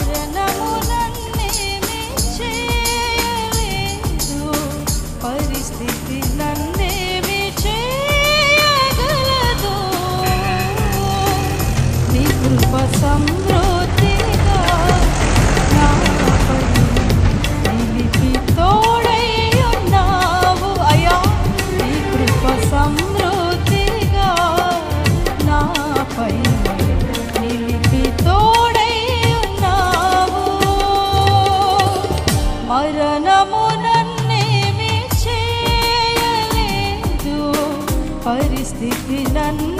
మరణము నన్నేమి చేయలేదు, పరిస్థితి నన్నేమి చేయగలదు. నీ కృప సమృద్ధిగా నాపై నిలిపి తోడై ఉన్నావు అయ్యా. నీ కృప సమృద్ధిగా నాపై నిలిపి తోడై ఉన్నావు. మరణము నన్నేమి చేయలేదు, పరిస్థితి నన్ను